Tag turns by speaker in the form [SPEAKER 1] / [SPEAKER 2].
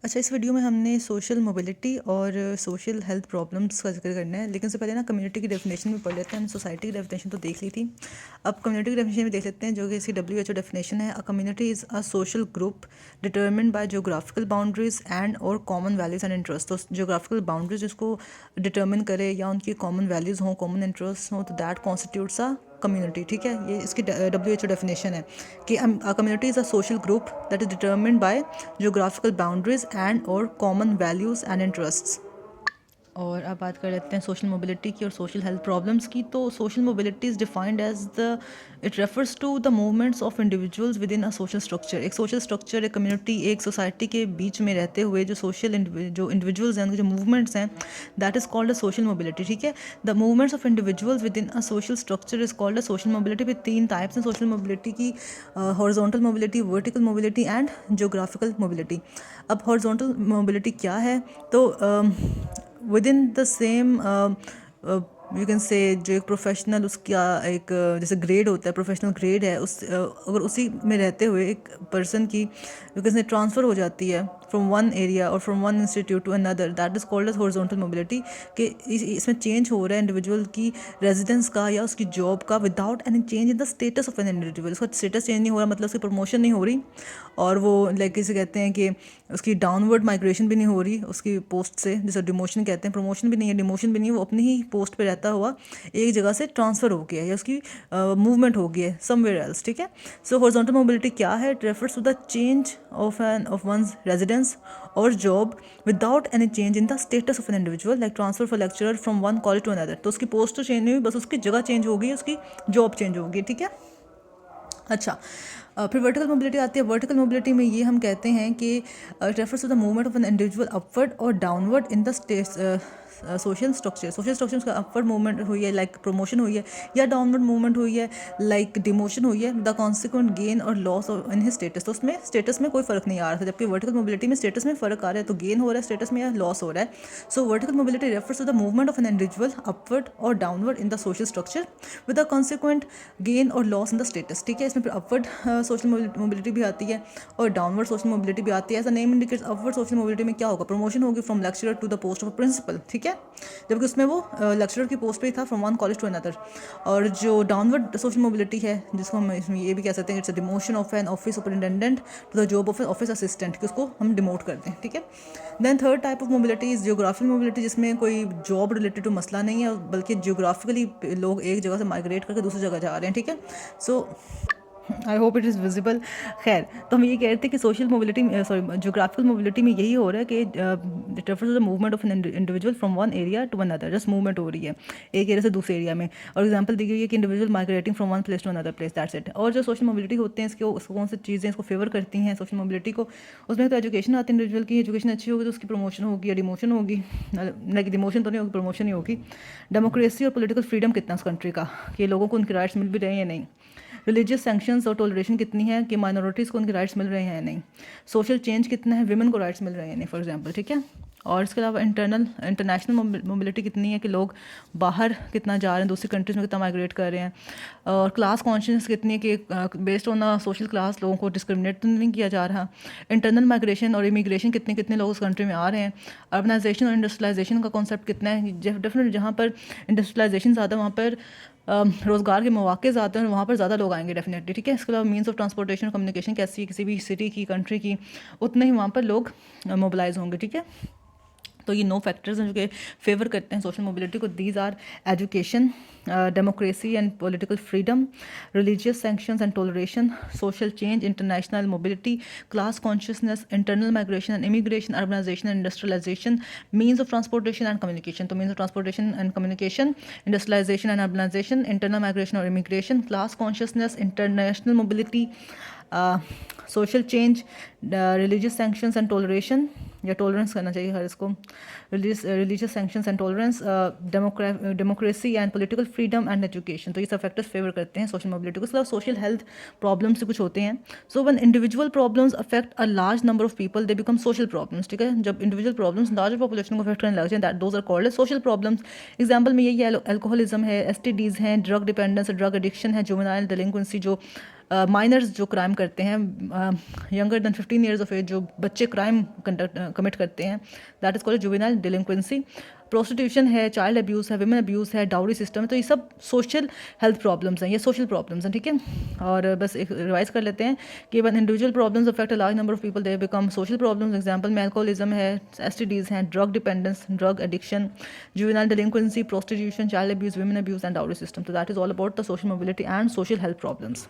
[SPEAKER 1] अच्छा, इस वीडियो में हमने सोशल मोबिलिटी और सोशल हेल्थ प्रॉब्लम्स का जिक्र करना है, लेकिन उससे पहले ना कम्युनिटी की डेफिनेशन भी पढ़ लेते हैं। हमने सोसाइटी की डेफिनेशन तो देख ली थी, अब कम्युनिटी की डेफिनेशन भी देख लेते हैं, जो कि इसकी WHO डेफिनेशन है। A community is a social group determined by geographical boundaries and और कॉमन वैल्यूज़ एंड इंटरेस्ट। तो जोग्राफिकल बाउंड्रीज जिसको डिटर्मिन करे या उनकी कॉमन वैल्यूज़ हों, कॉमन इंटरेस्ट हों, तो दैट कॉन्स्टिट्यूट्स अ कम्युनिटी। ठीक है, ये इसकी WHO डेफिनेशन है कि a community is a social group that is determined by geographical boundaries and or common values and interests। और अब बात कर लेते हैं सोशल मोबिलिटी की और सोशल हेल्थ प्रॉब्लम्स की। तो social mobility is defined as the it refers to the movements of individuals within a social structure. एक सोशल स्ट्रक्चर, एक कम्युनिटी, एक सोसाइटी के बीच में रहते हुए जो जो इंडिविजुअल्स हैं, उनके जो मूवमेंट्स हैं, that is called a social mobility. ठीक है, the movements of individuals within a social structure is called a social mobility. भी तीन टाइप्स हैं सोशल मोबिलिटी की, horizontal mobility, vertical mobility and geographical mobility. अब horizontal mobility क्या है? तो within the same you can say जो एक प्रोफेशनल उसका एक जैसे ग्रेड होता है, प्रोफेशनल ग्रेड है, उस अगर उसी में रहते हुए एक पर्सन की यू कैन से ट्रांसफ़र हो जाती है फ्रॉम वन एरिया और from one institute to another, that is called as horizontal mobility. कि इसमें चेंज हो रहा है इंडिविजुअल की रेजिडेंस का या उसकी जॉब का without any change in the status of an individual. उसका स्टेटस चेंज नहीं हो रहा, मतलब उसकी प्रमोशन नहीं हो रही, और वो लाइक किसे कहते हैं कि उसकी डाउनवर्ड माइग्रेशन भी नहीं हो रही उसकी पोस्ट से, जैसे डिमोशन कहते हैं। प्रमोशन भी नहीं है, डिमोशन भी नहीं है, वो अपनी ही पोस्ट पे रहता हुआ एक जगह से ट्रांसफ़र हो गया है या उसकी मूवमेंट हो गई है समवेयर एल्स। ठीक है, सो हॉरिजॉन्टल मोबिलिटी क्या है? It refers to the change of one's residence और job without any change in the status of an individual, like transfer for lecturer from one college to another. तो उसकी post तो change नहीं हुई, बस उसकी जगह चेंज हो गई, उसकी जॉब चेंज हो गई। ठीक है, अच्छा, फिर वर्टिकल मोबिलिटी आती है। वर्टिकल मोबिलिटी में ये हम कहते हैं कि it refers to the movement of an individual upward और downward in the social structure. Social structure का अपवर्ड मूवमेंट हुई है, लाइक प्रमोशन हुई है, या डाउनवर्ड मूवमेंट हुई है, लाइक डिमोशन हुई है, द कॉन्सिक्वेंट गेन और loss of in his status. तो उसमें स्टेटस में कोई फर्क नहीं आ रहा था, जबकि वर्टिकल मोबिलिटी में स्टेटस में फ़र्क आ रहा है, तो गेन हो रहा है स्टेटस में या लॉस हो रहा है। So vertical mobility refers to the movement of an individual upward और downward in the social structure with the consequent gain और लॉस इन द स्टेटस। ठीक है, इसमें फिर अपवर्ड सोशल मोबिलिटी भी आती है और डाउनवर्ड सोशल मोबिलिटी भी आती है। ऐसा name indicates upward social mobility में क्या होगा? प्रमोशन होगी from lecturer to the post of principal. ठीक है, जबकि उसमें वो लेक्चरर की पोस्ट पे ही था from one college to another. और जो डाउनवर्ड सोशल मोबिलिटी है, जिसको हम इसमें ये भी कह सकते हैं it's a demotion of an office superintendent to the job of office assistant, कि उसको हम डिमोट कर दें। ठीक है, then third type of mobility is geographical mobility, जिसमें कोई जॉब रिलेटेड टू मसला नहीं है, बल्कि जियोग्राफिकली लोग एक जगह से माइग्रेट करके दूसरी जगह जा रहे हैं। ठीक है, so I hope it is visible. खैर, तो हम ये कह रहे थे कि social mobility, sorry, geographical mobility में यही हो रहा है कि it refers to the movement of an individual from one area to another. Just movement हो रही है एक एरिया से दूसरे एरिया में, और एग्जांपल दी गई है कि individual migrating from one place to another place, that's it. और जो सोशल मोबिलिटी होते हैं, इसको कौन सी चीज़ें इसको फेवर करती हैं सोशल मोबिलिटी को? उसमें तो एजुकेशन आती है, इंडिविजुअल की एजुकेशन अच्छी होगी तो उसकी प्रमोशन होगी या डिमोशन होगी, लाइक डिमोशन तो नहीं होगी, प्रमोशन ही होगी। डेमोक्रेसी और पॉलिटिकल फ्रीडम कितना उस कंट्री का, कि लोगों को उनके राइट्स मिल भी रहे हैं या नहीं। रिलीजियस सैंक्शंस और टॉलरेशन कितनी है, कि माइनॉरिटीज़ को उनके राइट्स मिल रहे हैं या नहीं। सोशल चेंज कितना है, विमेन को राइट्स मिल रहे हैं या नहीं, फॉर एग्जांपल। ठीक है, और इसके अलावा इंटरनेशनल मोबिलिटी कितनी है, कि लोग बाहर कितना जा रहे हैं, दूसरी कंट्रीज़ में कितना माइग्रेट कर रहे हैं। और क्लास कॉन्शियस कितनी है, कि based on the social class लोगों को डिस्क्रिमिनेट तो नहीं किया जा रहा। इंटरनल माइग्रेशन और इमिग्रेशन कितने कितने लोग उस कंट्री में आ रहे हैं। अर्बनाइजेशन और इंडस्ट्रियलाइजेशन का कॉन्सेप्ट कितना है, डेफिनेटली जहाँ पर इंडस्ट्रियलाइजेशन ज़्यादा वहाँ पर रोज़गार के मौके ज़्यादा हैं, वहाँ पर ज़्यादा लोग आएंगे डेफिनेटली। ठीक है, इसके अलावा मीन्स ऑफ ट्रांसपोर्टेशन कम्युनिकेशन कैसी है किसी भी सिटी की, कंट्री की, उतने ही वहाँ पर लोग मोबिलाइज होंगे। ठीक है, तो ये 9 फैक्टर्स हैं जो कि फेवर करते हैं सोशल मोबिलिटी को। These are education, democracy and political freedom, religious sanctions and toleration, social change, international mobility, class consciousness, internal migration and immigration, urbanisation and industrialisation, means of transportation and communication. तो means of transportation and communication, industrialisation and urbanisation, internal migration और immigration, class consciousness, international mobility, social change, religious sanctions and toleration, या tolerance करना चाहिए हर इसको, religious sanctions and tolerance, democracy and political freedom and education. तो ये सब factors favour करते हैं सोशल मोबिलिटी को। इसके अलावा सोशल हेल्थ प्रॉब्लम्स से कुछ होते हैं। So when individual problems affect a large number of people they become social problems. ठीक है, जब इंडिविजुअल प्रॉब्लम्स लार्ज पॉपुलेशन को अफेक्ट करने लग जाए, that those are called social problems. Example में यही है, अल्कोहलिज्म है, STDs हैं, ड्रग डिपेंडेंस, ड्रग एडिक्शन है, जुवेनाइल डिलिंक्वेंसी जो माइनर्स जो क्राइम करते हैं, younger than 15 years of age जो बच्चे क्राइम कमिट करते हैं, that is called juvenile delinquency. Prostitution है, चाइल्ड अब्यूज़ है, विमेन अब्यूज़ है, डाउरी सिस्टम है, तो ये सब सोशल हेल्थ प्रॉब्लम्स हैं, ये सोशल प्रॉब्लम्स हैं, ठीक है। और बस एक रिवाइज कर लेते हैं कि one individual problems affect a large number of people they become social problems. Example में अल्कोहलिज्म है, एसटीडीज़ हैं, drug dependence, drug addiction, juvenile delinquency, prostitution, child abuse, women abuse and dowry system. तो that is all about the social mobility and social health problems.